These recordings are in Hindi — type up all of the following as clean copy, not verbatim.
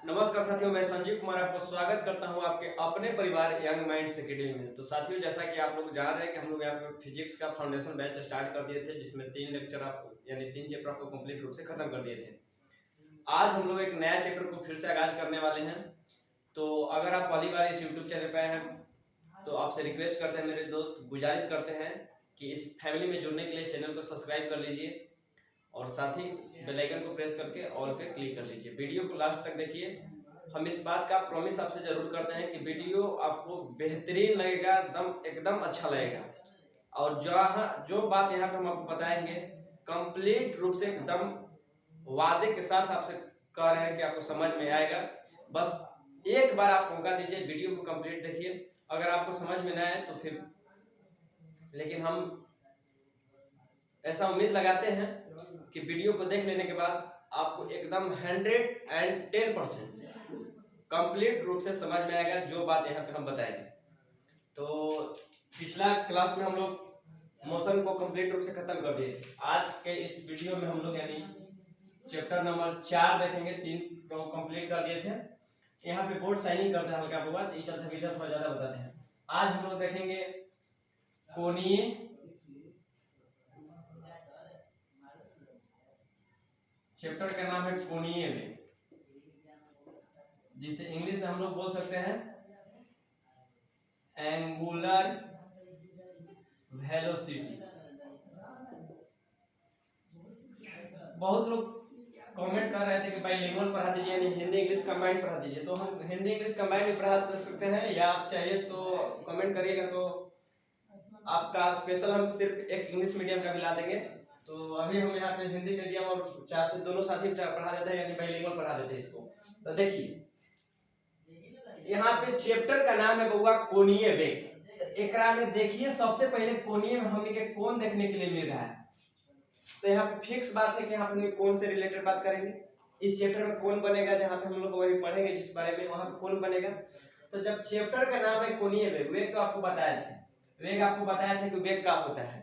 नमस्कार साथियों, मैं संजीव कुमार आपको स्वागत करता हूं आपके अपने परिवार यंग माइंड्स एकेडमी में। तो साथियों, जैसा कि आप लोग जान रहे हैं कि हम लोग यहाँ पे फिजिक्स का फाउंडेशन बैच स्टार्ट कर दिए थे, जिसमें 3 लेक्चर आप यानी 3 चैप्टर आपको कंप्लीट रूप से खत्म कर दिए थे। आज हम लोग एक नया चैप्टर को फिर से आगाज करने वाले हैं। तो अगर आप पहली बार इस यूट्यूब चैनल पे आए हैं तो आपसे रिक्वेस्ट करते हैं, मेरे दोस्त गुजारिश करते हैं कि इस फैमिली में जुड़ने के लिए चैनल को सब्सक्राइब कर लीजिए और साथ ही बेल आइकन को प्रेस करके ऑल पे क्लिक कर लीजिए। वीडियो को लास्ट तक देखिए। हम इस बात का प्रॉमिस आपसे जरूर करते हैं कि वीडियो आपको बेहतरीन लगेगा, एकदम अच्छा लगेगा। और जो बात यहाँ पे हम आपको बताएंगे कंप्लीट रूप से एकदम वादे के साथ आपसे कह रहे हैं कि आपको समझ में आएगा। बस एक बार आप मौका दीजिए, वीडियो को कंप्लीट देखिए। अगर आपको समझ में ना आए तो फिर, लेकिन हम ऐसा उम्मीद लगाते हैं कि वीडियो को देख लेने के बाद आपको एकदम 110% कंप्लीट रूप से समझ में आएगा जो बात यहाँ पे हम बताएंगे। तो पिछला क्लास में हम लोग मोशन को कंप्लीट रूप से खत्म कर दिए। आज के इस वीडियो में हम लोग यानी चैप्टर नंबर 4 देखेंगे। 3 को कंप्लीट कर दिए थे। यहाँ पे बोर्ड साइनिंग करते हैं हल्का बहुत, तो चलते इधर थोड़ा ज्यादा बताते हैं। आज हम लोग देखेंगे कोणीय चैप्टर का नाम है कोणीय वेग, जिसे इंग्लिश में हम लोग बोल सकते हैं एंगुलर वेलोसिटी। बहुत लोग कमेंट कर रहे थे कि बाइलिंगुअल पढ़ा दीजिए, यानी हिंदी इंग्लिश कंबाइंड पढ़ा दीजिए। तो हम हिंदी इंग्लिश कंबाइंड भी पढ़ा सकते हैं, या आप चाहिए तो कमेंट करिएगा तो आपका स्पेशल हम सिर्फ एक इंग्लिश मीडियम का भी ला देंगे। तो अभी हम यहाँ पे हिंदी मीडियम और चाहते दोनों साथ ही पढ़ा देते हैं, यानी बाइलिंगुअल पढ़ा देते हैं इसको। तो देखिए यहाँ पे चैप्टर का नाम है बउआ कोणीय वेग। तो एकरा में देखिए सबसे पहले कोणीय में हमें के कोण देखने के लिए मिल रहा है। तो यहाँ पे फिक्स बात है कि यहाँ पे कोण से रिलेटेड बात करेंगे। इस चैप्टर में कौन बनेगा, जहाँ पे हम लोग वही पढ़ेंगे जिस बारे में, वहां पे कौन बनेगा। तो जब चैप्टर का नाम है कोणीय वेग, वेग तो आपको बताया था, वेग आपको बताया था कि वेग क्या होता है।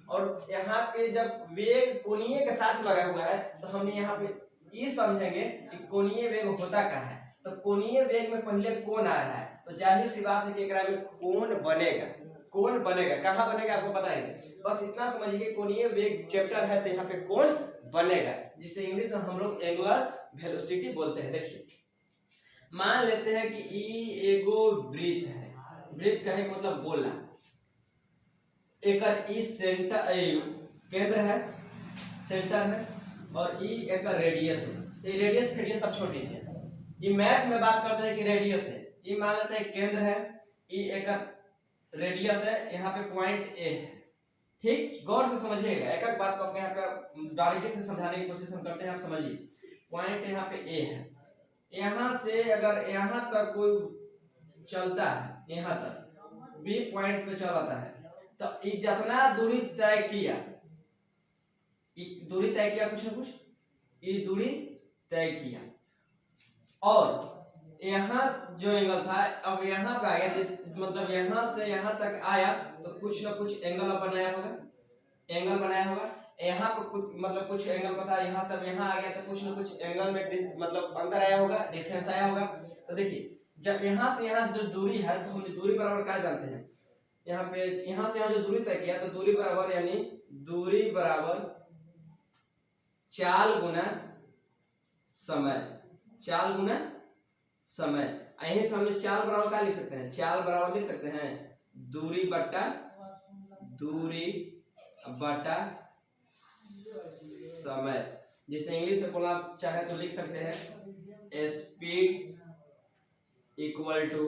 और यहाँ पे जब वेग कोणीय के साथ लगा हुआ है तो हम यहाँ पे ये समझेंगे कि कोणीय वेग होता क्या है। तो कोणीय वेग में पहले कोण आ रहा है, तो जाहिर सी बात है कि एकरा में कोण बनेगा। कोण बनेगा, कहाँ बनेगा आपको बताएंगे। बस इतना समझिए कोणीय वेग चैप्टर है तो यहाँ पे कोण बनेगा, जिसे इंग्लिश में हम लोग एंगुलर वेलोसिटी बोलते हैं। देखिए मान लेते हैं कि ई एगो वृत्त है, वृत्त कहे मतलब गोला, एक इस सेंटर केंद्र है, सेंटर है, और ई एक रेडियस है। तो रेडियस फिर ये सब छोड़ दीजिए, ये मैथ में बात करते हैं कि रेडियस है। ये मान लेते हैं केंद्र है, ई एक रेडियस है, यहाँ पे पॉइंट ए है। ठीक, गौर से समझिएगा, एक एक बात को अपने यहाँ पे बारीकी से समझाने की कोशिश हम करते हैं, आप समझिए। पॉइंट यहाँ पे ए है, यहाँ से अगर यहाँ तक कोई चलता है, यहाँ तक बी पॉइंट पे चलाता है, तो जितना दूरी तय किया, दूरी तय किया कुछ ना कुछ, ये दूरी तय किया, और यहाँ जो एंगल था अब यहाँ पे आ गया, मतलब यहाँ से यहाँ तक आया तो कुछ ना कुछ एंगल बनाया होगा, एंगल बनाया होगा। यहाँ पे कुछ मतलब कुछ एंगल का था, यहाँ से यहाँ आ गया तो कुछ ना कुछ एंगल में मतलब अंतर आया होगा, डिफरेंस आया होगा। तो देखिए जब यहाँ से यहाँ जो दूरी है तो हम दूरी बराबर क्या जानते हैं, यहाँ पे यहाँ से यहाँ जो दूरी तय किया तो दूरी बराबर यानी दूरी बराबर चाल गुना समय, चाल गुना समय। यहीं से हम चाल बराबर क्या लिख सकते हैं, चाल बराबर लिख सकते हैं दूरी बटा समय, जिसे इंग्लिश में बोलना चाहे तो लिख सकते हैं speed equal to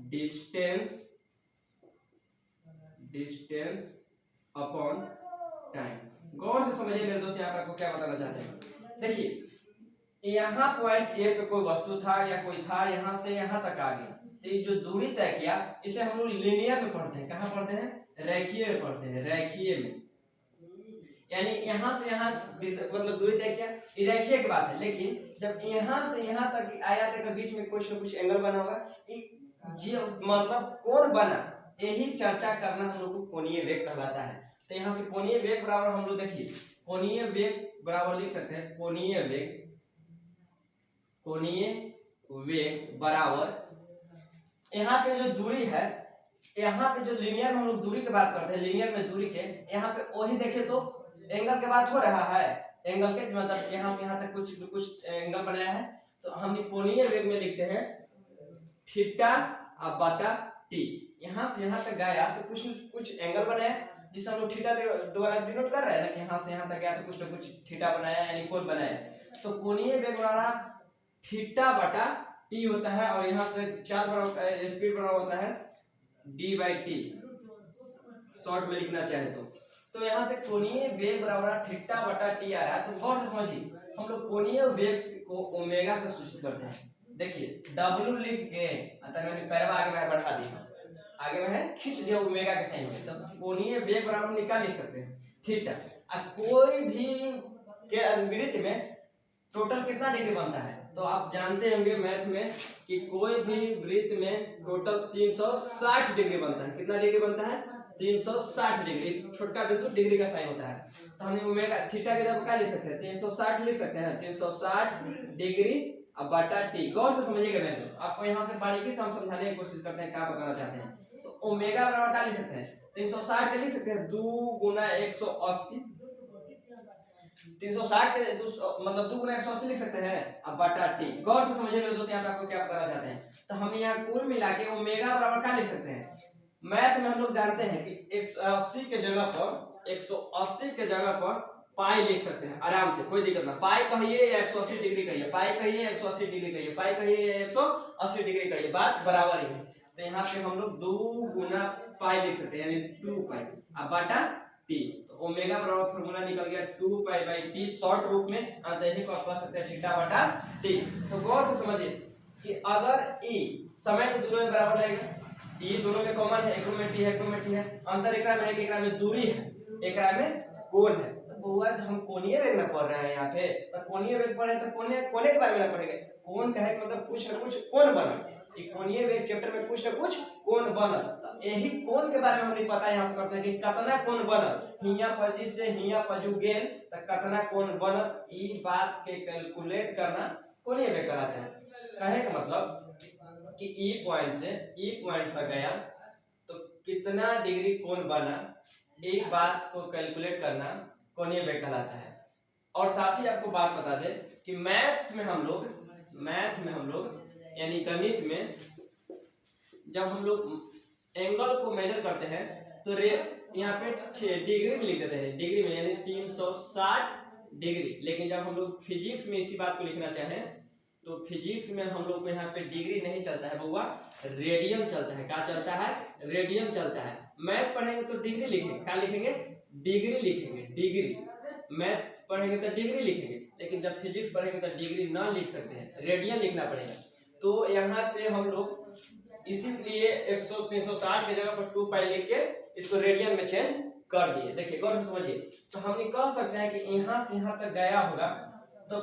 distance upon time. गौर से समझिए मेरे दोस्त, यहाँ पर आपको क्या बताना चाहते हैं। देखिए यहाँ पॉइंट ए पे कोई वस्तु था या कोई था, यहाँ से यहाँ तक आ गया, तो ये जो दूरी तय किया इसे हम लोग लीनियर में पढ़ते हैं। कहाँ पढ़ते हैं, रेखीय में पढ़ते हैं, रेखीय में। यानी यहाँ से यहाँ मतलब दूरी तय किया, ये रेखीय की बात है। लेकिन जब यहाँ से यहाँ तक आया तो बीच में कुछ ना कुछ एंगल बना होगा, ये मतलब कोण बना, यही चर्चा करना हम लोग को कोणीय वेग कहलाता है। तो यहाँ से कोणीय वेग बराबर हम लोग देखिए कोणीय वेग बराबर लिख सकते हैं, कोणीय वेग कोणीय वेग बराबर, यहाँ पे जो दूरी है, यहाँ पे जो लीनियर में हम लोग दूरी की बात करते हैं, लीनियर में दूरी के, यहाँ पे वही देखे तो एंगल की बात हो रहा है, एंगल के मतलब यहाँ से यहाँ तक कुछ एंगल बनाया है, तो हम कोणीय वेग में लिखते हैं थीटा बटा टी। यहाँ से यहाँ तक गया तो कुछ एंगल बनाया जिसे हम लोग थीटा द्वारा डिनोट कर रहे हैं ना, कि यहाँ से यहाँ तक गया तो कुछ ना कुछ थीटा बनाया यानी कोण बनाया। तो कोणीय वेग वाला थीटा बटा टी होता है, और यहाँ से चार बराबर स्पीड बराबर होता है डी बाई टी, शॉर्ट में लिखना चाहे तो यहाँ से कोणीय वेग बराबर थीटा बटा टी आ रहा है। तो गौर से समझिए, हम लोग कोणीय वेग को ओमेगा से सूचित करते हैं। देखिए W लिख के मैंने पैरवा आगे मैं बढ़ा दिया, आगे में खींच दिया ओमेगा के साइन में, तब कोणीय वेग बराबर निकाल लिख सकते हैं थीटा। कोई भी के वृत्त में टोटल कितना डिग्री बनता है, तो आप जानते होंगे मैथ में कि कोई भी वृत्त में टोटल 360 डिग्री बनता है। कितना डिग्री बनता है? 360 डिग्री। छोटका बिंदु डिग्री का साइन होता है, तो हमने ओमेगा थीटा की जगह क्या लिख सकते हैं? 360 लिख सकते हैं, 360 डिग्री अब बटा टी। गौर से समझिएगा मेरे दोस्त, आपको यहाँ से बारीकी से हम समझाने की कोशिश करते हैं, क्या बताना चाहते हैं। तो ओमेगा बराबर क्या लिख सकते हैं? 360 के लिख सकते हैं 2 गुना 180, 360 के मतलब 2 गुना 180 लिख सकते हैं, अब बटा टी। गौर से समझिए मेरे दोस्त, यहाँ पे आपको क्या बताना चाहते हैं। तो हम यहाँ कुल मिला के ओमेगा बराबर क्या लिख सकते हैं? मैथ में हम लोग जानते हैं कि 180 के जगह पर 180 के जगह पर पाई लिख सकते हैं आराम से, कोई दिक्कत ना। पाई कहिए या 180 डिग्री कहिए, पाई कहिए 180 डिग्री कहिए, पाई कहिए 180 डिग्री कहिए, बात बराबर ही है। तो यहाँ पे हम लोग 2 गुना पाई लिख सकते हैं, यानी 2 पाई अब बटा टी। तो ओमेगा बराबर फार्मूला निकल गया 2 पाई बाई टी, शॉर्ट रूप में अंतही को आप कह सकते हैं थीटा बटा टी। तो गौर से समझिए कि अगर ई समय तो दोनों में बराबर रहेगा, टी दोनों में कॉमन है, एक में टी है, एक में टी है, अंतर एकरा में है कि एकरा में दूरी है, एकरा में कोण है। तो बुआ हम कोणीय वेग में पढ़ रहे हैं यहाँ पे, तो कोणीय वेग पढ़े तो कोने के बारे में ना पढ़ेंगे। कोण का है मतलब कुछ ना कुछ कोण बना, कोणीय वेग चैप्टर में कुछ ना कुछ कोण बनल। तो यही कोण के बारे में हमें पता है, यहाँ करते हैं कि कितना कोण बनल, हिया पजी से हिया पजू गेल तो कितना कोण बनल, ई बात के कैलकुलेट करना कोणीय वेग कहलाता है। कहे का मतलब कि ई पॉइंट से ई पॉइंट तक गया तो कितना डिग्री कोण बना, एक बात को कैलकुलेट करना कोणीय वेग कहलाता है। और साथ ही आपको बात बता दे कि मैथ में हम लोग यानी गणित में जब हम लोग एंगल को मेजर करते हैं तो यहाँ पे डिग्री में लिख देते हैं, डिग्री में यानी 360 डिग्री। लेकिन जब हम लोग फिजिक्स में इसी बात को लिखना चाहें तो फिजिक्स में हम लोग को यहाँ पे डिग्री नहीं चलता है बउआ, रेडियन चलता है। क्या चलता है? रेडियन चलता है। मैथ पढ़ेंगे तो डिग्री लिखेंगे, क्या लिखेंगे? डिग्री लिखेंगे, डिग्री। मैथ पढ़ेंगे तो डिग्री लिखेंगे, लेकिन जब फिजिक्स पढ़ेंगे तो डिग्री ना लिख सकते हैं, रेडियन लिखना पड़ेगा। तो यहाँ पे हम लोग इसीलिए 360 के जगह पर 2 पाई लिख के इसको रेडियन में चेंज कर दिए। देखिए गौर से समझिए, तो हम कह सकते हैं कि यहाँ से यहाँ तक गया होगा, तो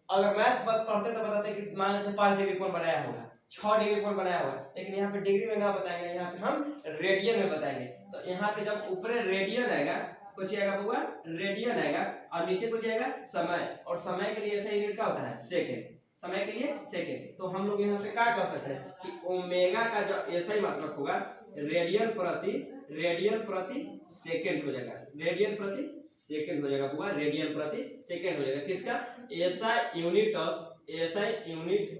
अगर मैथ पढ़ते तो बताते कि मान लेते 5 डिग्री कोण बनाया होगा, 6 डिग्री कोण बनाया होगा, लेकिन यहाँ पे डिग्री में ना बताएंगे, यहाँ पे हम रेडियन में बताएंगे। तो यहाँ पे जब ऊपर रेडियन आएगा, कुछ आएगा बउआ रेडियन आएगा, और नीचे कुछ आएगा समय, और समय के लिए ऐसा यूनिट क्या होता है? सेकेंड। समय के लिए सेकेंड। तो हम लोग यहाँ से क्या कह सकते हैं कि ओमेगा का जो ऐसा ही मतलब होगा रेडियन प्रति सेकेंड हो जाएगा, रेडियन प्रति सेकेंड हो जाएगा बुआ, रेडियन प्रति सेकेंड हो जाएगा। किसका? SI unit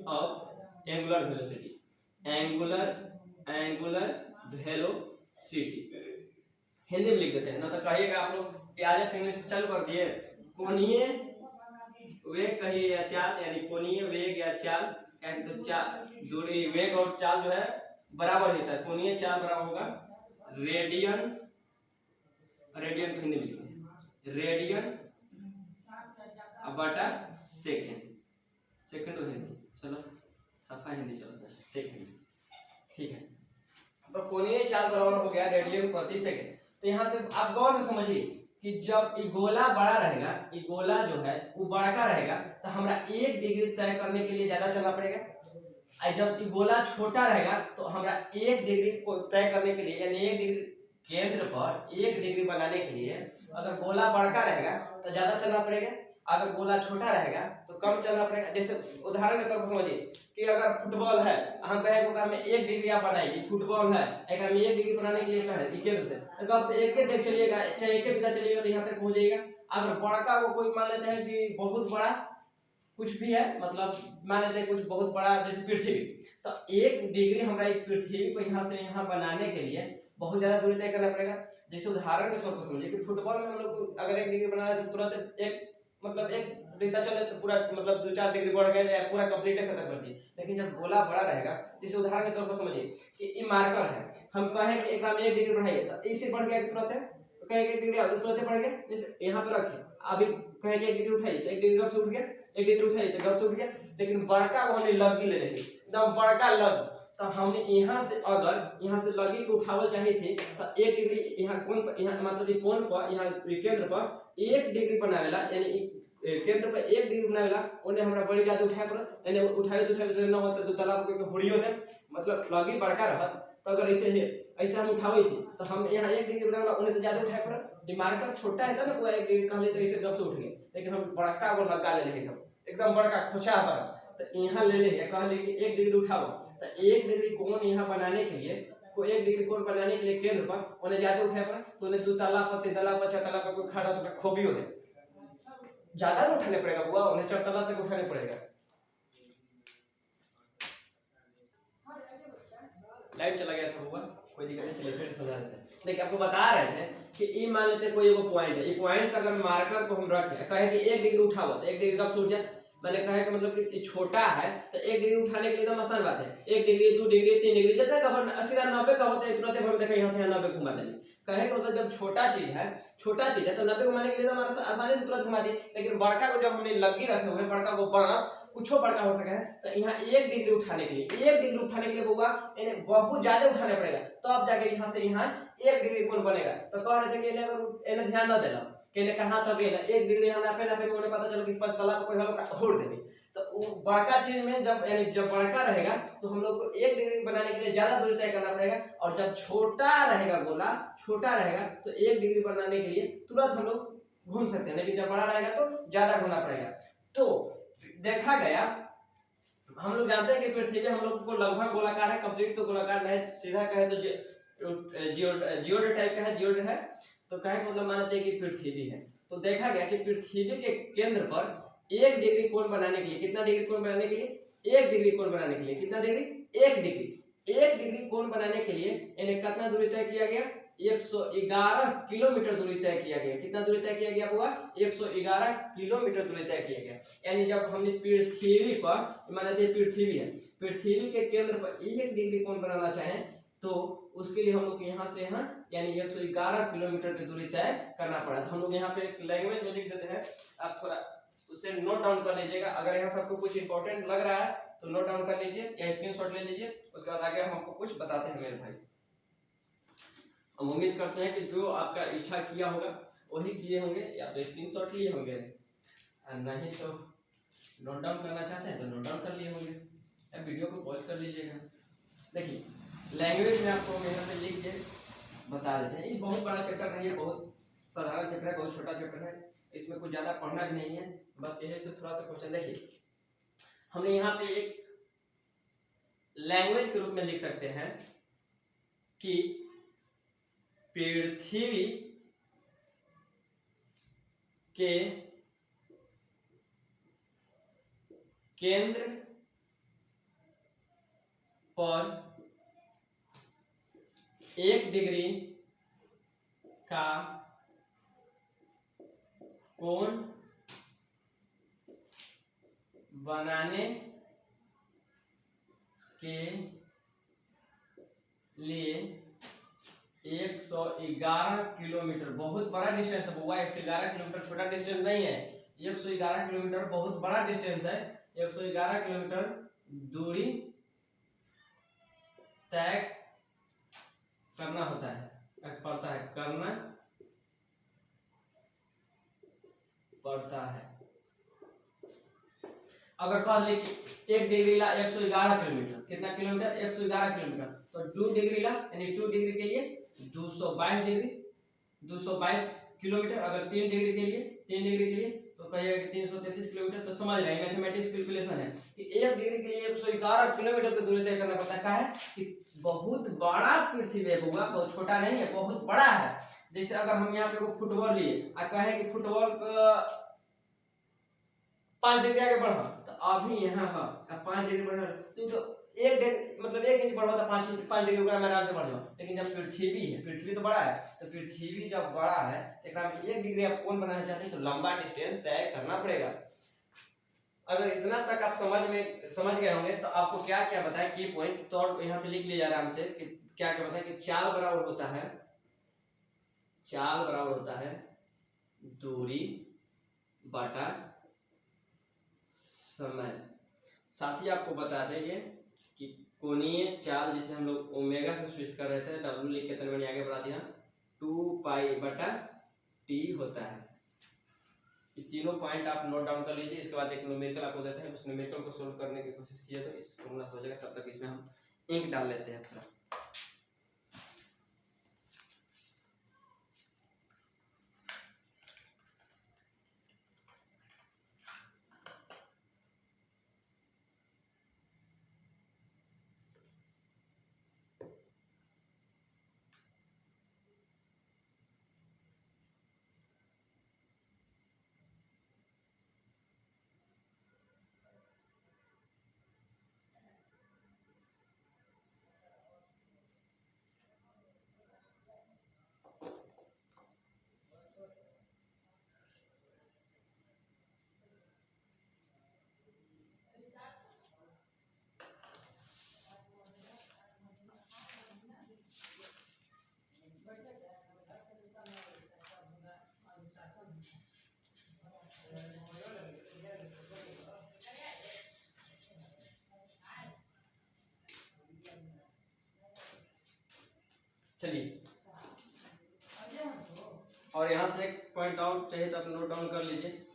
of angular velocity, angular velocity Hindi में लिख देते हैं ना, तो कहिएगा आप लोग कि आज से इंग्लिश चालू कर दिए। कोणीय वेग कहिए या चाल, यानी कोणीय वेग या चाल, क्या कहते हैं? चाल, दूरी, वेग और चाल जो है बराबर होता है। कोणीय चाल बराबर होगा रेडियन को हिंदी में लिखते हैं रेडियन बटा सेकेंड हो हिंदी, चलो सफा हिंदी चलो सेकेंड, ठीक है। तो कोणीय चाल बराबर हो गया रेडियन प्रति सेकेंड। तो यहाँ से आप गौर से समझिए कि जब ये गोला बड़ा रहेगा, ये गोला जो है वो बड़ा का रहेगा, तो हमरा 1 डिग्री तय करने के लिए ज्यादा चलना पड़ेगा। और जब ये गोला छोटा रहेगा तो हमरा 1 डिग्री को तय करने के लिए, यानी 1 डिग्री केंद्र पर 1 डिग्री बनाने के लिए अगर गोला बड़का रहेगा तो ज्यादा चलना पड़ेगा, अगर गोला छोटा रहेगा तो कम चलना पड़ेगा। जैसे उदाहरण के तौर पर समझिए कि अगर फुटबॉल है, हम कहे में 1 डिग्री आप बनाइए, फुटबॉल है एक में 1 डिग्री बनाने के लिए क्या है केंद्र से, तो कब से 1 डेग चलिएगा, चाहे 1 बिंदा चलिएगा तो यहाँ तक पहुंच जाएगा। अगर बड़का को कोई मान लेते हैं कि बहुत बड़ा कुछ भी है, मतलब मान लेते हैं कुछ बहुत बड़ा जैसे पृथ्वी, तो 1 डिग्री हमारा एक पृथ्वी को यहाँ से यहाँ बनाने के लिए बहुत ज्यादा दूरी तय करना पड़ेगा। जैसे उदाहरण के तौर पर समझिए कि फुटबॉल में हम लोग अगर 1 डिग्री बनाना है तो तुरंत एक मतलब 1 बिंदा चले तो पूरा मतलब 2-4 डिग्री बढ़ गए या पूरा कंप्लीट खत्म कर दिए। लेकिन जब गोला बड़ा रहेगा, जैसे उदाहरण के तौर पर समझिए कि ये मार्कर है, हम कहें कि एक में 1 डिग्री बढ़ाइए तो इससे बढ़ गया तुरंत है, तो कहेंगे 1 डिग्री तुरंत बढ़ गया। जैसे यहाँ पे रखिए, अभी कहेंगे 1 डिग्री उठाइए तो 1 डिग्री कब से उठ गया, 1 डिग्री उठाइए तो कब से उठ गया। लेकिन बड़का को हमने लगी ले रही एकदम बड़का लग, तो हमने यहाँ से अगर यहाँ से लगी को उठावल चाहिए थे तो 1 डिग्री यहाँ कोण पर, यहाँ मतलब कोण पर, यहाँ केंद्र पर 1 डिग्री बनावेला, यानी केंद्र पर 1 डिग्री बनावेला उन्हें हमरा बड़ी ज्यादा उठाए पड़त, यानी उठाए न होता तो तालाब को होड़ियो दे, मतलब लगी बड़का रहत। तो अगर ऐसे हम उठावे थे तो हम यहाँ 1 डिग्री बनावेला उन्हें तो ज्यादा उठाए पड़त। मार्कर छोटा है ना, पूरा 1 डिग्री कहले तो ऐसे कब से उठ गए, लेकिन हम बड़का को लगा ले रहे एकदम बड़का खोचा बस, तो यहाँ ले ले कहले कि 1 डिग्री उठाओ, तो 1 डिग्री कोण यहाँ बनाने के लिए, को 1 डिग्री कोण बनाने के लिए केंद्र पर उन्हें ज्यादा उठाए पड़ा, तो उन्हें 2 तल्ला पर 3 तल्ला पर 4 तल्ला पर कोई खड़ा तो खोबी हो दे, ज्यादा नहीं उठाने पड़ेगा बुआ, उन्हें 4 तल्ला तक उठाने पड़ेगा। लाइट चला गया था बुआ, कोई दिक्कत नहीं, चलिए फिर समझा देते हैं। देखिए आपको बता रहे थे कि ई मान लेते कोई एगो पॉइंट है, ये पॉइंट से अगर मार्कर को हम रखें, कहे कि 1 डिग्री उठाओ तो 1 डिग्री कब से उठ जाए, मैंने कहा कि मतलब कि छोटा है तो 1 डिग्री उठाने के लिए एकदम आसान बात है। 1 डिग्री 2 डिग्री 3 डिग्री जितना कवर 80 90 का होता है तुरंत हम देखें यहाँ से 90 घुमा देंगे। कहे कि मतलब जब छोटा चीज है तो 90 घुमाने के लिए एकदम आसानी से तुरंत घुमा दी। लेकिन बड़का को जब हमने लगी रखे हुए, बड़का को बांस कुछ बड़का हो सके है, तो यहाँ 1 डिग्री उठाने के लिए 1 डिग्री उठाने के लिए होगा इन्हें बहुत ज्यादा उठाने पड़ेगा, तो अब जाके यहाँ से यहाँ 1 डिग्री कोण बनेगा। तो कह रहे थे कि इन्हें ध्यान न देना कि कहाँ तक है 1 डिग्री यहाँ नापे नापे में उन्हें पता चला कि 5 तल्ला को कोई हल्का होड़ देनी। तो वो बड़का चीज में जब यानी जब बड़का रहेगा तो हम लोग को 1 डिग्री बनाने के लिए ज्यादा दूरी तय करना पड़ेगा, और जब छोटा रहेगा गोला छोटा रहेगा तो 1 डिग्री बनाने के लिए तुरंत हम लोग घूम सकते हैं, लेकिन जब बड़ा रहेगा तो ज्यादा घूमना पड़ेगा। तो देखा गया, हम लोग जानते हैं कि पृथ्वी हम लोग को लगभग गोलाकार है, कंप्लीट तो गोलाकार नहीं, सीधा कहे तो जियोड टाइप का है, जियोड है, तो कहे मतलब मानते हैं कि पृथ्वी है। तो देखा गया कि पृथ्वी के केंद्र पर 1 डिग्री कोण बनाने के लिए, कितना डिग्री कोण बनाने के लिए 1 डिग्री कोण बनाने के लिए कितना डिग्री 1 डिग्री कोण बनाने के लिए इन्हें कितना दूरी तय किया गया 111 किलोमीटर दूरी तय किया गया। कितना दूरी तय किया गया हुआ 111 किलोमीटर दूरी तय किया गया। यानी जब हमने पृथ्वी पर मानते हैं पृथ्वी है, पृथ्वी के केंद्र पर 1 डिग्री कोण बनाना चाहें तो उसके लिए हम लोग यहाँ से यहाँ यानी 111 किलोमीटर की दूरी तय करना पड़ा। तो हम लोग यहाँ पे एक लैंग्वेज में लिख देते हैं, आप थोड़ा उससे नोट डाउन कर लीजिएगा। अगर यहाँ सबको कुछ इंपॉर्टेंट लग रहा है तो नोट डाउन कर लीजिए या स्क्रीनशॉट ले लीजिए, उसके बाद आगे हम आपको कुछ बताते हैं मेरे भाई। हम उम्मीद करते हैं कि जो आपका इच्छा किया होगा वही किए होंगे, या तो स्क्रीनशॉट लिए होंगे, नहीं तो नोट डाउन करना चाहते हैं तो नोट डाउन कर लिए होंगे, या वीडियो को पॉज कर लीजिएगा। देखिए लैंग्वेज में आपको यहाँ पे लिख के बता देते हैं। ये बहुत बड़ा चैप्टर नहीं है, बहुत साधारण चैप्टर है, बहुत छोटा चैप्टर है, इसमें कुछ ज्यादा पढ़ना भी नहीं है, बस यही से थोड़ा सा क्वेश्चन। देखिए हमने यहाँ पे एक लैंग्वेज के रूप में लिख सकते हैं कि पृथ्वी के केंद्र पर 1 डिग्री का कोण बनाने के लिए 111 किलोमीटर, बहुत बड़ा डिस्टेंस है बुआ। 111 किलोमीटर छोटा डिस्टेंस नहीं है, 111 किलोमीटर बहुत बड़ा डिस्टेंस है। 111 किलोमीटर दूरी तय करना होता है, पड़ता है, करना पड़ता है। अगर कह ले कि 1 डिग्री ला 111 किलोमीटर, कितना किलोमीटर 111 किलोमीटर, तो 2 डिग्री ला यानी 2 डिग्री के लिए 222 डिग्री 222 किलोमीटर। अगर 3 डिग्री के लिए 3 डिग्री के लिए तो कहिएगा कि 333 किलोमीटर। तो समझ रहे हैं मैथमेटिक्स कैलकुलेशन है कि 1 डिग्री के लिए 111 किलोमीटर की दूरी तय करना पड़ता है। क्या है कि बहुत बड़ा पृथ्वी है बुआ, बहुत छोटा नहीं है, बहुत बड़ा है। जैसे अगर हम यहाँ पे फुटबॉल लिए और कहें कि फुटबॉल 5 डिग्री आगे बढ़ा, तो अभी यहाँ है अब 5 डिग्री बढ़ा तो 1 इंच बढ़ा था 5 डिग्री में आराम से बढ़ जाओ। लेकिन जब पृथ्वी है, पृथ्वी तो बड़ा है, तो पृथ्वी जब बड़ा है तो 1 डिग्री आप कौन बनाना चाहते हैं, तो लंबा डिस्टेंस तय करना पड़ेगा। अगर इतना तक आप समझ गए होंगे तो आपको क्या क्या बताएं की पॉइंट, तो यहाँ पे लिख लीजिए आराम से कि क्या क्या बताएं कि चाल बराबर होता है दूरी बटा समय। साथ ही आपको बता देंगे कि कोणीय चाल जिसे हम लोग ओमेगा से सूचित कर रहे थे, डब्ल्यू लिख के तो मैंने आगे बढ़ा दिया, 2 पाई बटा टी होता है। ये तीनों पॉइंट आप नोट डाउन कर लीजिए। इसके बाद एक न्यूमेरिकल आपको देते हैं, उस न्यूमेरिकल को सोल्व करने की कोशिश कीजिए तो इस फॉर्मूला से हो जाएगा। तब तक इसमें हम इंक डाल लेते हैं थोड़ा। चलिए, और यहाँ से एक पॉइंट आउट चाहिए तो आप नोट डाउन कर लीजिए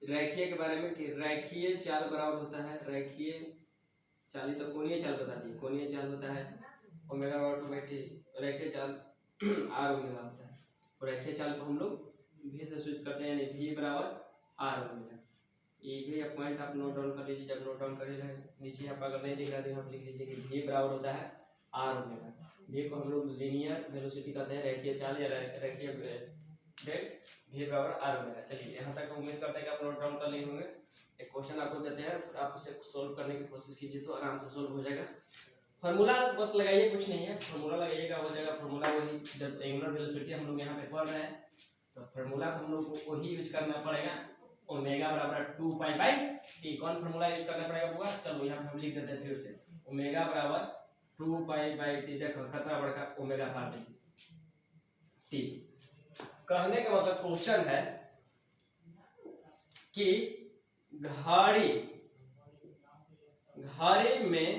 रेखीय के बारे में कि रेखीय चाल बराबर होता है, रेखीय चाल तो कोणीय चाल बता दी, कोणीय चाल होता है ओमेगा बराबर 2/t, रेखीय चाल आर ओमेगा होता है। और रेखीय चाल को हम लोग भी से सूचित करते हैं, यानी भी बराबर आर ओमेगा। ये भी पॉइंट आप नोट डाउन कर लीजिए। जब नोट डाउन करिएगा नीचे आप अगर नहीं दिख रहा तो यहाँ पर लिख लीजिए कि भी बराबर होता है आर ओमेगा। भी को हम लोग लीनियर वेलोसिटी कहते हैं, रेखीय चाल या रेखीय वेग, भी बराबर आर ओमेगा। चलिए यहाँ तक उम्मीद करते हैं कि आप नोट डाउन कर लिए होंगे। एक क्वेश्चन आपको देते हैं, थोड़ा आप उसे सोल्व करने की कोशिश कीजिए तो आराम से सोल्व हो जाएगा। फार्मूला बस लगाइए, कुछ नहीं है, फार्मूला लगाइएगा हो जाएगा। फार्मूला वही, जब एंगुलर वेलोसिटी हम लोग यहाँ पे पढ़ रहे हैं तो फार्मूला को हम लोग को वही यूज करना पड़ेगा, ओमेगा बराबर 2 पाई बाई टी। कौन फार्मूला यूज करना पड़ेगा बुआ, चलो यहाँ पे हम लिख देते हैं फिर से, ओमेगा बराबर 2 पाई बाई टी। देखो कितना बड़ा ओमेगा पार टी। कहने का मतलब क्वेश्चन है कि घड़ी में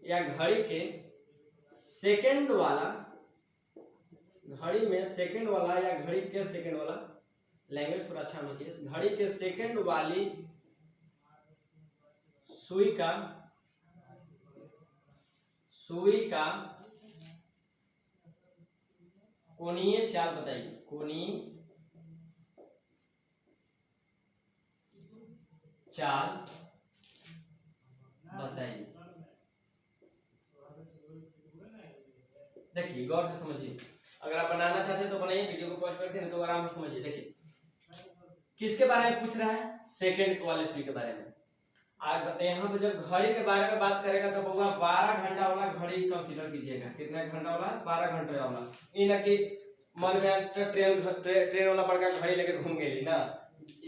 या घड़ी के सेकंड वाला, घड़ी में सेकंड वाला या घड़ी के सेकंड वाला, लैंग्वेज थोड़ा अच्छा होना चाहिए, घड़ी के सेकंड वाली सुई का कोणीय चाल बताइए, कोणीय चाल बताइए। देखिए गौर से समझिए, अगर आप बनाना चाहते हैं तो बनाइए, वीडियो को पॉज करके, नहीं तो आराम से समझिए। देखिए किसके बारे में पूछ रहा है, सेकंड वाले सुई के बारे में। यहाँ पे जब घड़ी के बारे में बात करेगा तो होगा 12 घंटा वाला घड़ी कंसीडर कीजिएगा। कितना घंटा वाला, 12 घंटा वाला। ये ना कि मन में ट्रेन वाला बड़का घड़ी लेके घूम गई ना।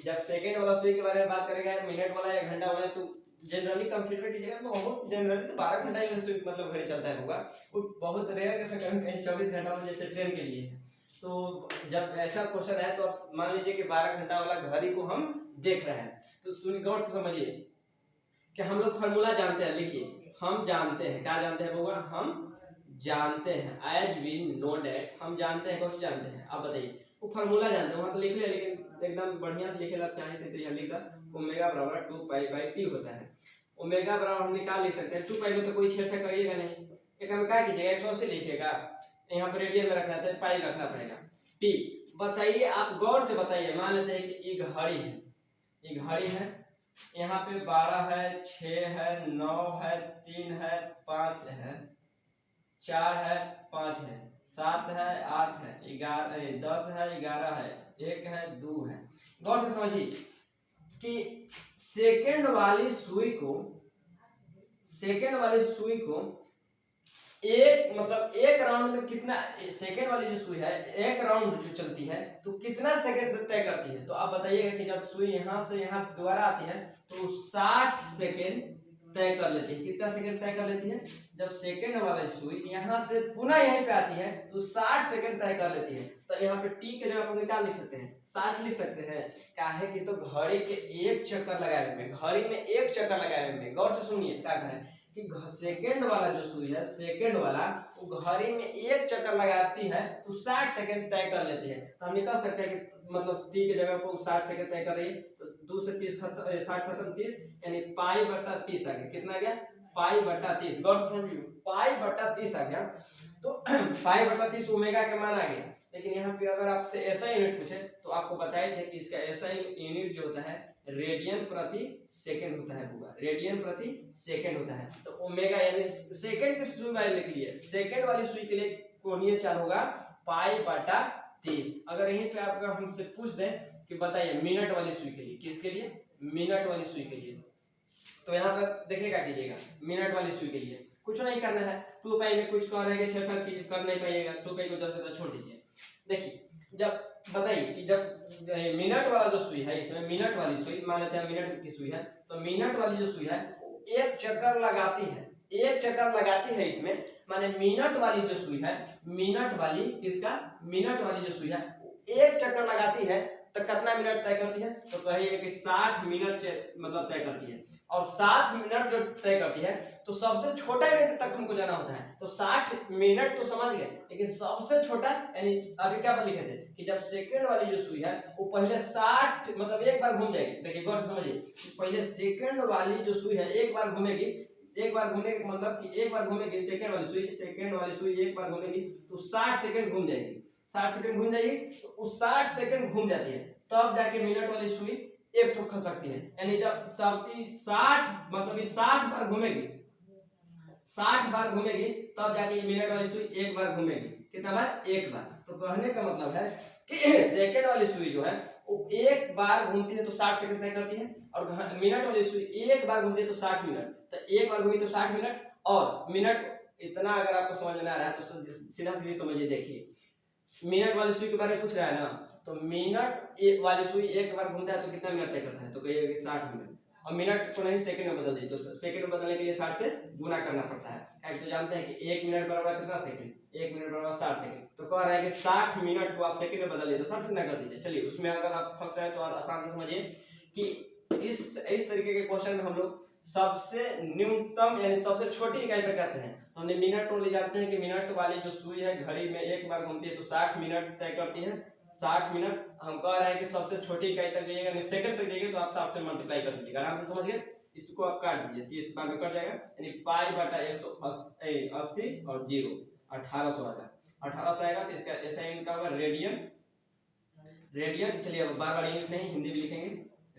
जब सेकंड वाला सुई के बारे में बात करेगा, मिनट वाला या घंटा वाला, तो जनरली कंसीडर कीजिएगा। बहुत जनरली तो 12 घंटा ही सुई मतलब घड़ी चलता है होगा, वो बहुत रेयर केस में कहीं 24 घंटा वाला जैसे ट्रेन के लिए है। तो जब ऐसा क्वेश्चन है तो आप मान लीजिए कि 12 घंटा वाला घड़ी को हम देख रहे हैं, तो सुनिए गौर से समझिए कि हम लोग फार्मूला जानते हैं। लिखिए, हम जानते हैं, क्या जानते हैं बउआ, हम जानते हैं, एज वी नो दैट, हम जानते हैं, कौन सी जानते हैं आप बताइए, वो फार्मूला जानते हैं। वहां तो लिख लिया, लेकिन एकदम बढ़िया से लिखेला चाहे तो यहाँ लिखा ओमेगा बराबर 2 पाई बाई टी होता है। ओमेगा बराबर हम निकाल लिख सकते हैं, 2 पाई में तो कोई छेड़छाड़ करिएगा नहीं, एक में क्या कीजिएगा 180 लिखिएगा, यहाँ पर रेडियन में रखना है तो पाई रखना पड़ेगा। टी बताइए, आप गौर से बताइए। मान लेते हैं कि एक घड़ी है, एक घड़ी है, यहाँ पे 12 है, 6 है, 9 है, 3 है, 5 है, 4 है, 5 है, 7 है, 8 है, 11, 10 है, 11 है, 1 है, 2 है। गौर से समझिए कि सेकंड वाली सुई को एक मतलब एक राउंड में कितना, सेकंड वाली जो सुई है एक राउंड जो चलती है तो कितना सेकंड तय करती है। तो आप बताइएगा कि जब सुई यहाँ से यहाँ दोबारा आती है तो 60 सेकंड तय कर लेती है। कितना सेकंड तय कर लेती है? जब सेकंड वाली सुई यहाँ से पुनः यहीं पे आती है तो 60 सेकंड तय कर लेती है। तो यहाँ पे टी के जगह पर निकाल लिख सकते हैं, 60 लिख सकते हैं। क्या है कि तो घड़ी के एक चक्कर लगाने में, घड़ी में एक चक्कर लगाने में, गौर से सुनिए क्या करें कि सेकंड वाला जो सुई है, सेकंड वाला वो घड़ी में एक चक्कर लगाती है तो 60 सेकंड तय कर लेती है। तो हम निकाल सकते हैं कि मतलब टी के जगह पर 60 सेकंड तय कर रही है तो 2 से 30 खत्म, 60 खत्म 30, यानी पाई बटा 30 आ गया। कितना आ गया? पाई बटा 30। गौर से समझिए, पाई बटा 30 आ गया। तो पाई बटा 30 ओमेगा के मान आ गया। लेकिन यहाँ पे अगर आपसे ऐसा यूनिट पूछे तो आपको बताए थे कि इसका ऐसा यूनिट जो होता है रेडियन प्रति सेकंड होता है, होगा रेडियन प्रति सेकंड होता है। तो ओमेगा यानी सेकंड की सुई वाली लिख लिए, सेकंड वाली सुई के लिए कोणीय चाल होगा पाई बटा 30। अगर यहीं पे आप हमसे पूछ दें कि बताइए मिनट वाली सुई के लिए, किसके लिए? मिनट वाली सुई के लिए, तो यहाँ पर देखिएगा कीजिएगा मिनट वाली सुई के लिए कुछ नहीं करना है। 2 पाई में कुछ कर रहेगा 6 साल की कर नहीं पाइएगा, 2 पाई को 10 का छोड़ दीजिए। देखिए जब बताइए कि जब मिनट वाला जो सुई है, इसमें मिनट वाली सुई मान लेते हैं मिनट की सुई है, तो मिनट वाली जो सुई है एक चक्कर लगाती है, एक चक्कर लगाती है इसमें, माने मिनट वाली जो सुई है, मिनट वाली किसका? मिनट वाली जो सुई है एक चक्कर लगाती है तो कितना मिनट तय करती है? तो कहिए कि 60 मिनट मतलब तय करती है। और 60 मिनट जो तय करती है तो सबसे छोटा यूनिट तक हमको जाना होता है। तो 60 मिनट तो समझ गए, लेकिन सबसे छोटा यानी अभी क्या पर लिखे थे कि जब सेकंड वाली जो सुई है वो पहले 60 मतलब एक बार घूम जाएगी। देखिए गौर से समझिए, पहले सेकंड वाली जो सुई है एक बार घूमेगी, एक बार घूमने का मतलब कि एक बार घूमेगी सेकंड वाली सुई, सेकंड वाली सुई एक बार घूमेगी तो 60 सेकंड घूम जाएगी, 60 सेकंड घूम जाएगी। तो उस 60 सेकंड घूम जाती है तब जाके मिनट वाली सुई एक ठोक सकती है। यानी जब तब 60 मतलब 60 बार घूमेगी, 60 बार घूमेगी तब जाके ये मिनट वाली सुई एक बार घूमेगी। कितना बार? एक बार। तो कहने का मतलब है कि सेकंड वाली सुई जो है वो एक बार घूमती है तो 60 सेकंड तय करती है, और मिनट वाली सुई एक बार घूमती है तो 60 मिनट। तो एक बार घूमी तो 60 मिनट, और मिनट इतना अगर आपको समझ में आ रहा है तो सीधा सीधी समझिए। देखिए मिनट वाली सुई के बारे में पूछ रहा है ना, तो मिनट एक वाली सुई एक बार घूमता है तो कितना मिनट तय करता है? तो कहिए कि 60 मिनट। और मिनट को नहीं सेकंड में बदल दीजिए, तो सेकंड में बदलने के लिए 60 से गुना करना पड़ता है। तो जानते हैं कि 1 मिनट बराबर कितना सेकंड? 1 मिनट बराबर 60 सेकंड। तो कह रहा है कि 60 मिनट को आप सेकंड में बदल दीजिए तो 60 से गुना कर दीजिए। चलिए उसमें अगर आप फंस रहे हैं तो आप आसान से समझिए कि इस तरीके के क्वेश्चन में हम लोग सबसे न्यूनतम यानी सबसे छोटी इकाई तक कहते हैं। तो हमने मिनट को ले जाते हैं कि मिनट वाली जो सुई है घड़ी में एक बार घूमती है तो 60 मिनट तय करती है। 60 मिनट हम कह रहे हैं कि सबसे छोटी इकाई तक जाइएगा, यानी सेकंड तक जाइएगा तो आप 60 से मल्टीप्लाई कर दीजिएगा। आराम से समझिए, इसको आप काट दीजिए 30 बार में कट जाएगा, यानी पाई बटा 180 और 0 1800 आ जाएगा। 1800 आएगा तो इसका ऐसा इनका होगा रेडियन। रेडियन चलिए अब बार बार इंग्लिश नहीं हिंदी भी लिखेंगे।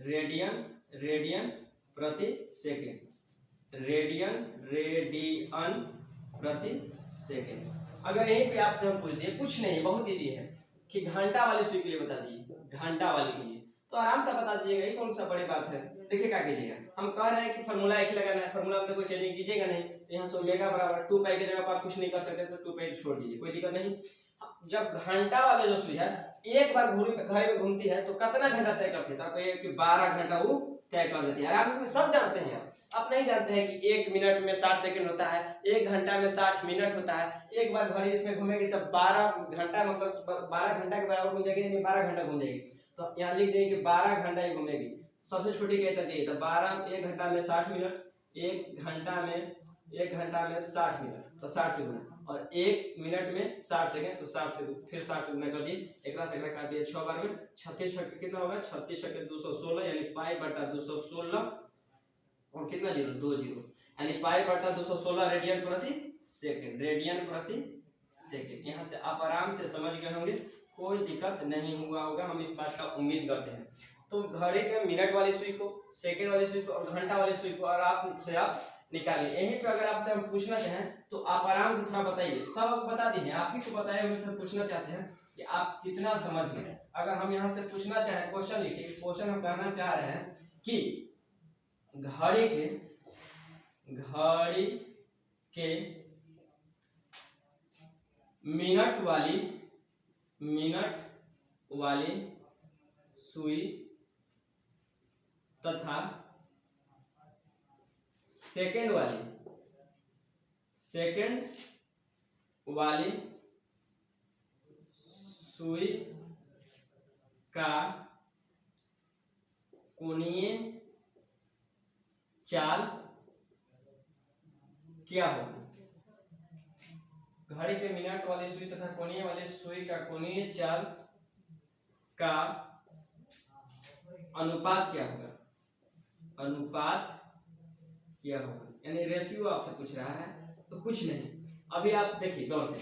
रेडियन, रेडियन प्रति सेकंड, रेडियन रेडियन प्रति सेकंड। अगर यहीं पे आपसे हम पूछ दिए, कुछ नहीं बहुत इजी है कि घंटा वाली सुई के लिए बता दीजिए, घंटा वाली के लिए तो आराम से बता दीजिएगा, ये कौन सा बड़ी बात है। देखिए क्या कीजिएगा, हम कह रहे हैं कि फार्मूला एक ही लगाना है, फार्मूला में तो कोई चेंजिंग कीजिएगा नहीं। तो यहाँ से ओमेगा बराबर 2 पाई के जगह पर आप कुछ नहीं कर सकते तो 2 पाई छोड़ दीजिए, कोई दिक्कत नहीं। जब घंटा वाले जो सुई है एक बार घड़ी में घूमती है तो कितना घंटा तय करती है? तो आपको ये कि 12 घंटा वो तय कर देती है। आराम से सब जानते हैं आप नहीं जानते हैं कि 1 मिनट में 60 सेकंड होता है, 1 घंटा में 60 मिनट होता है। एक बार घड़ी इसमें घूमेगी तब 12 घंटा मतलब 12 घंटा के बराबर घूम जाएगी, यानी 12 घंटा घूम जाएगी। तो यहाँ लिख देंगे कि 12 घंटा ही घूमेगी। सबसे छोटी इकाई तक चाहिए तो 12 1 घंटा में 60 मिनट, 1 घंटा में 60 मिनट तो 60 से गुना, और 1 मिनट में 60 सेकंड तो 60 से फिर 60 से गुना कर दिए, एकरा से एकरा काट दिए 6 बार में 36 छक्के कितना होगा? 36 छक्के 216, यानी पाई बटा 216 और कितना जीरो? 2 जीरो, यानी पाई बटा 216 रेडियन प्रति सेकंड, रेडियन प्रति सेकंड। यहाँ से आप आराम से समझ गए होंगे कोई दिक्कत नहीं हुआ होगा, हम इस बात का उम्मीद करते हैं। तो घड़ी के मिनट वाली सुई को, सेकंड वाली सुई को और घंटा वाली सुई को और आप निकालिए। यहीं पे अगर आपसे हम पूछना चाहें तो आप आराम से थोड़ा बताइए, सब आपको बता दिए, आप ही को बताए हुए से पूछना चाहते हैं कि आप कितना समझ गए। अगर हम यहाँ से पूछना चाहें, क्वेश्चन लिखिए, क्वेश्चन हम कहना चाह रहे हैं कि घड़ी के मिनट वाली सुई तथा सेकंड वाली सुई का कोणीय चाल क्या होगी। घड़ी के मिनट वाली सुई तथा कोणीय वाली सुई का कोणीय चाल का अनुपात क्या होगा, यानी रेशियो आपसे पूछ रहा है। तो कुछ नहीं, अभी आप देखिए गौर से,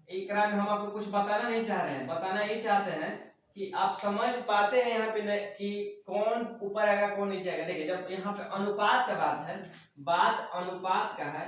एक में हम आपको कुछ बताना नहीं चाह रहे हैं, बताना ये चाहते हैं कि आप समझ पाते हैं यहाँ पे कि कौन ऊपर आएगा कौन नीचे आएगा। देखिए जब यहाँ पे अनुपात का बात है, बात अनुपात का है,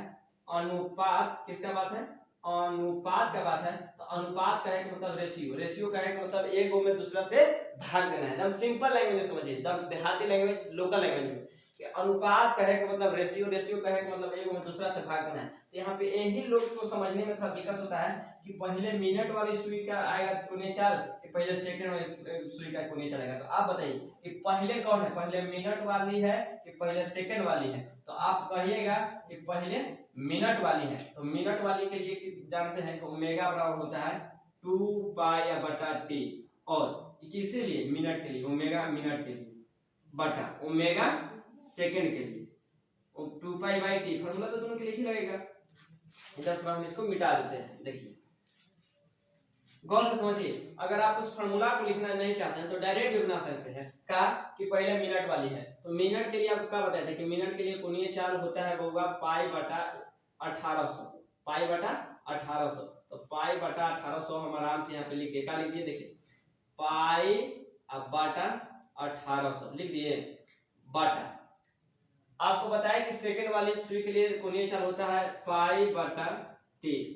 अनुपात किसका बात है, अनुपात का बात है, तो अनुपात का है कि मतलब रेशियो का है कि मतलब एक को में दूसरा से भाग देना है। एकदम सिंपल लैंग्वेज में समझिए, एकदम देहाती लैंग्वेज, लोकल लैंग्वेज में कि अनुपात का है कि मतलब रेशियो का है कि मतलब एक में दूसरा से भाग देना है। तो यहाँ पे यही लोग को समझने में थोड़ा दिक्कत होता है कि पहले मिनट वाली सुई का आएगा कोणीय चाल कि पहले सेकंड वाली सुई का कोणीय चाल आएगा। तो आप बताइए कि पहले कौन है, पहले मिनट वाली है कि पहले सेकंड वाली है। तो आप कहिएगा कि पहले मिनट वाली है। तो मिनट वाली के लिए जानते हैं कि ओमेगा बराबर होता है 2 पाई बटा टी, और इसीलिए मिनट के लिए ओमेगा मिनट के लिए बटा ओमेगा सेकंड के लिए 2 पाई बाई टी। फॉर्मूला तो दोनों के लिए ही लगेगा। इधर थोड़ा हम इसको मिटा देते हैं। देखिए गौर से समझिए, अगर आप उस फॉर्मूला को लिखना नहीं चाहते हैं तो डायरेक्ट भी बना सकते हैं का कि पहले मिनट वाली है। तो मिनट के लिए आपको क्या बताया था कि मिनट के लिए कोणीय चाल होता है होगा पाई बटा 1800, पाई बटा 1800। तो पाई बटा 1800 हम आराम से यहाँ पे लिख दिए, क्या लिख दिए, देखिए पाई बटा 1800 लिख दिए बटा, आपको बताया कि सेकंड वाली सुई के लिए कोणीय चाल होता है पाई बटा 30।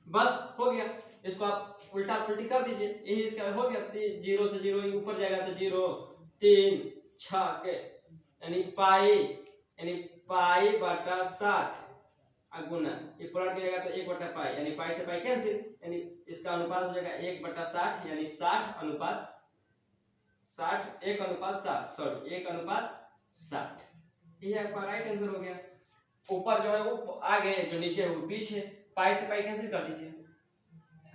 बस हो गया, इसको आप उल्टा पुल्टी कर दीजिए, यही इसका हो गया। 0 से 0 ऊपर जाएगा तो 0 3 6 के यानी पाई बटा 60 गुना, ये पलट जाएगा तो 1 बटा पाई, यानी पाई से पाई कैंसिल, यानी इसका अनुपात हो जाएगा 1 बटा 60, यानी 1 अनुपात 60। ये आपका राइट आंसर हो गया। ऊपर जो है वो आगे, जो नीचे है वो पीछे, पाई से पाई कैंसिल कर दीजिए,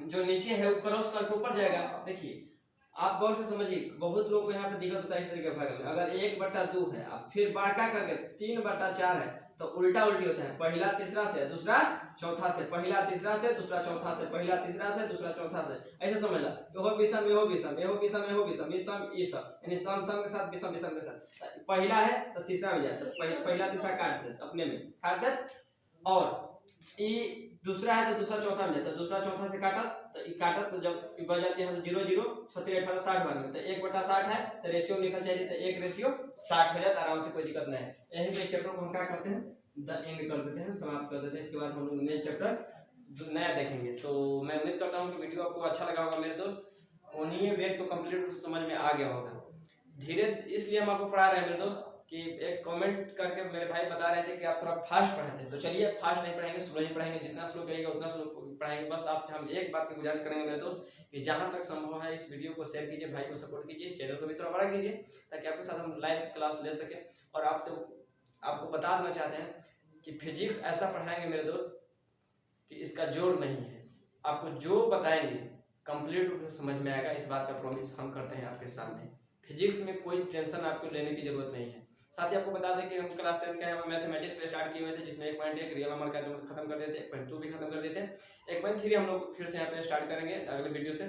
जो नीचे है वो क्रॉस करके ऊपर जाएगा। देखिए आप गौर से समझिए, बहुत लोगों को यहाँ पे दिक्कत होता है इस तरीके भाग में। अगर 1 बटा 2 है, अब फिर बड़का करके 3 बटा 4 है, तो उल्टा उल्टी होता है, पहला तीसरा से दूसरा चौथा से, पहला तीसरा से दूसरा चौथा से, पहला तीसरा से दूसरा चौथा से, ऐसे समझ ला। यहो विषम यहो विषम यहो विषम यहो विषम विषम ई सब, यानी सम सम के साथ विषम विषम के साथ। पहला है तो तीसरा में जाए, तो पहला तीसरा काट दे, अपने में काट दे, और ई दूसरा है तो दूसरा चौथा में जाता है, दूसरा चौथा से काटा तो काटा, तो जब बच जाती है 0 0 6 18 60 बार में, तो 1 बटा 60 है तो रेशियो निकल चाहिए, तो 1 रेशियो 60 हो जाता है, आराम से कोई दिक्कत नहीं है। यही पे चैप्टर को हम क्या करते हैं, द एंड कर देते हैं, समाप्त कर देते हैं। इसके बाद हम लोग नेक्स्ट चैप्टर नया देखेंगे। तो मैं उम्मीद करता हूँ कि वीडियो आपको अच्छा लगा होगा मेरे दोस्त, कोणीय वेग तो कंप्लीट समझ में आ गया होगा। धीरे इसलिए हम आपको पढ़ा रहे हैं मेरे दोस्त कि एक कमेंट करके मेरे भाई बता रहे थे कि आप थोड़ा फास्ट पढ़ाते हैं, तो चलिए फास्ट नहीं पढ़ाएंगे, स्लो ही पढ़ाएंगे, जितना स्लो करिएगा उतना स्लो पढ़ाएंगे। बस आपसे हम एक बात की गुजारिश करेंगे मेरे दोस्त कि जहां तक संभव है इस वीडियो को शेयर कीजिए, भाई को सपोर्ट कीजिए, इस चैनल को भी थोड़ा बड़ा कीजिए ताकि आपके साथ हम लाइव क्लास ले सके। और आपको बता देना चाहते हैं कि फिजिक्स ऐसा पढ़ाएंगे मेरे दोस्त कि इसका जोड़ नहीं है, आपको जो बताएंगे कंप्लीट रूप से समझ में आएगा, इस बात का प्रॉमिस हम करते हैं आपके सामने। फिजिक्स में कोई टेंशन आपको लेने की जरूरत नहीं है। साथ ही आपको बता दें कि हम क्लास 10 का मैथमेटिक्स पे स्टार्ट किए हुए थे, जिसमें 1.1 रियल नंबर का जो खत्म कर देते, 1.2 भी खत्म कर देते, 1.3 हम लोग फिर से यहाँ पे स्टार्ट करेंगे अगले वीडियो से।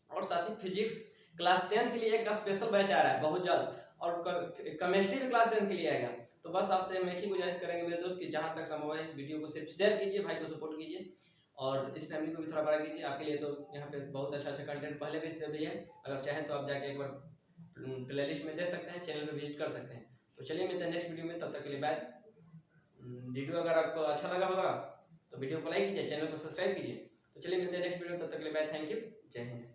और साथ ही फिजिक्स क्लास 10 के लिए एक स्पेशल बैच आ रहा है बहुत जल्द, और केमिस्ट्री भी क्लास 10 के लिए आएगा। तो बस आपसे हम एक ही गुजारिश करेंगे मेरे दोस्त कि जहां तक संभव है इस वीडियो को सिर्फ शेयर कीजिए, भाई को सपोर्ट कीजिए, और इस फैमिली को भी थोड़ा बड़ा कीजिए। आपके लिए तो यहाँ पे बहुत अच्छा कंटेंट पहले भी से भी है, अगर चाहें तो आप जाके एक बार प्लेलिस्ट में देख सकते हैं, चैनल पे विजिट कर सकते हैं। तो चलिए मिलते हैं नेक्स्ट वीडियो में, तब तक के लिए बाय। वीडियो अगर आपको अच्छा लगा होगा तो वीडियो को लाइक कीजिए, चैनल को सब्सक्राइब कीजिए। तो चलिए मिलते हैं नेक्स्ट वीडियो में, तब तक के लिए बाय। थैंक यू, जय हिंद।